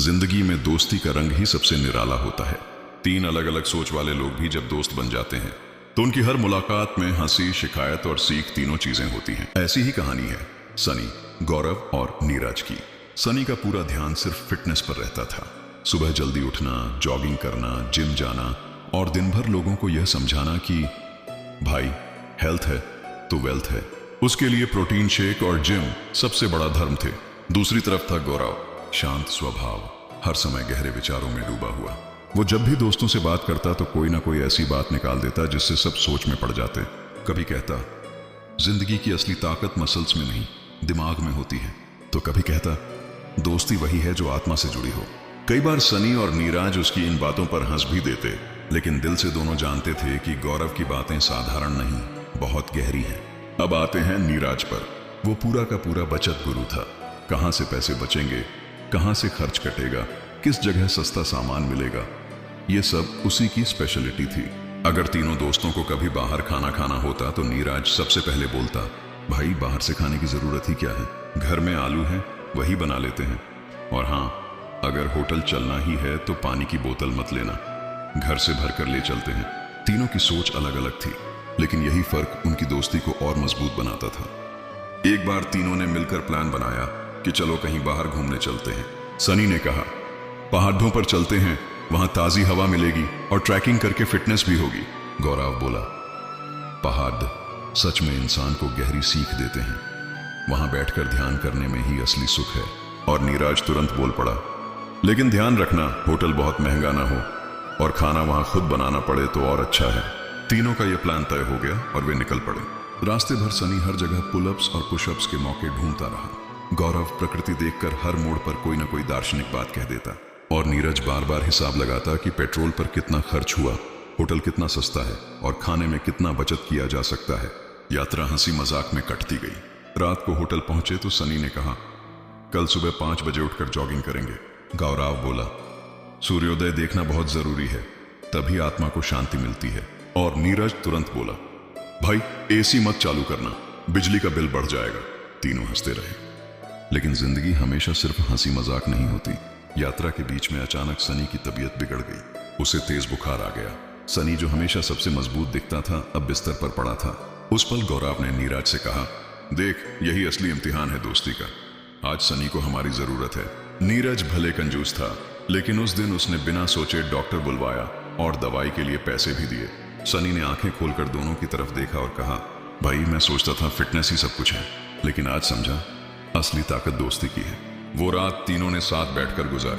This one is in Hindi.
जिंदगी में दोस्ती का रंग ही सबसे निराला होता है। तीन अलग अलग सोच वाले लोग भी जब दोस्त बन जाते हैं तो उनकी हर मुलाकात में हंसी, शिकायत और सीख तीनों चीजें होती हैं। ऐसी ही कहानी है सनी, गौरव और नीरज की। सनी का पूरा ध्यान सिर्फ फिटनेस पर रहता था। सुबह जल्दी उठना, जॉगिंग करना, जिम जाना और दिन भर लोगों को यह समझाना कि भाई हेल्थ है तो वेल्थ है। उसके लिए प्रोटीन शेक और जिम सबसे बड़ा धर्म थे। दूसरी तरफ था गौरव, शांत स्वभाव, हर समय गहरे विचारों में डूबा हुआ। वो जब भी दोस्तों से बात करता तो कोई ना कोई ऐसी बात निकाल देता जिससे सब सोच में पड़ जाते। कभी कहता जिंदगी की असली ताकत मसल्स में नहीं दिमाग में होती है, तो कभी कहता दोस्ती वही है जो आत्मा से जुड़ी हो। कई बार सनी और नीरज उसकी इन बातों पर हंस भी देते, लेकिन दिल से दोनों जानते थे कि गौरव की बातें साधारण नहीं, बहुत गहरी हैं। अब आते हैं नीरज पर। वो पूरा का पूरा बचत गुरु था। कहां से पैसे बचेंगे, कहां से खर्च कटेगा, किस जगह सस्ता सामान मिलेगा, ये सब उसी की स्पेशलिटी थी। अगर तीनों दोस्तों को कभी बाहर खाना खाना होता तो नीरज सबसे पहले बोलता, भाई बाहर से खाने की जरूरत ही क्या है, घर में आलू है वही बना लेते हैं। और हाँ, अगर होटल चलना ही है तो पानी की बोतल मत लेना, घर से भर कर ले चलते हैं। तीनों की सोच अलग अलग थी, लेकिन यही फर्क उनकी दोस्ती को और मजबूत बनाता था। एक बार तीनों ने मिलकर प्लान बनाया कि चलो कहीं बाहर घूमने चलते हैं। सनी ने कहा पहाड़ों पर चलते हैं, वहां ताजी हवा मिलेगी और ट्रैकिंग करके फिटनेस भी होगी। गौरव बोला पहाड़ सच में इंसान को गहरी सीख देते हैं, वहां बैठकर ध्यान करने में ही असली सुख है। और नीरज तुरंत बोल पड़ा लेकिन ध्यान रखना होटल बहुत महंगा ना हो और खाना वहां खुद बनाना पड़े तो और अच्छा है। तीनों का यह प्लान तय हो गया और वे निकल पड़े। रास्ते भर सनी हर जगह पुलअप्स और पुशअप्स के मौके ढूंढता रहा। गौरव प्रकृति देखकर हर मोड़ पर कोई ना कोई दार्शनिक बात कह देता और नीरज बार बार हिसाब लगाता कि पेट्रोल पर कितना खर्च हुआ, होटल कितना सस्ता है और खाने में कितना बचत किया जा सकता है। यात्रा हंसी मजाक में कटती गई। रात को होटल पहुंचे तो सनी ने कहा कल सुबह 5 बजे उठकर जॉगिंग करेंगे। गौरव बोला सूर्योदय देखना बहुत जरूरी है, तभी आत्मा को शांति मिलती है। और नीरज तुरंत बोला भाई एसी मत चालू करना, बिजली का बिल बढ़ जाएगा। तीनों हंसते रहे, लेकिन जिंदगी हमेशा सिर्फ हंसी मजाक नहीं होती। यात्रा के बीच में अचानक सनी की तबीयत बिगड़ गई। उसे तेज बुखार आ गया। सनी जो हमेशा सबसे मजबूत दिखता था अब बिस्तर पर पड़ा था। उस पल गौरव ने नीरज से कहा देख यही असली इम्तिहान है दोस्ती का, आज सनी को हमारी जरूरत है। नीरज भले कंजूस था, लेकिन उस दिन उसने बिना सोचे डॉक्टर बुलवाया और दवाई के लिए पैसे भी दिए। सनी ने आंखें खोलकर दोनों की तरफ देखा और कहा भाई मैं सोचता था फिटनेस ही सब कुछ है, लेकिन आज समझा असली ताकत दोस्ती की है। वो रात तीनों ने साथ बैठकर गुजारी।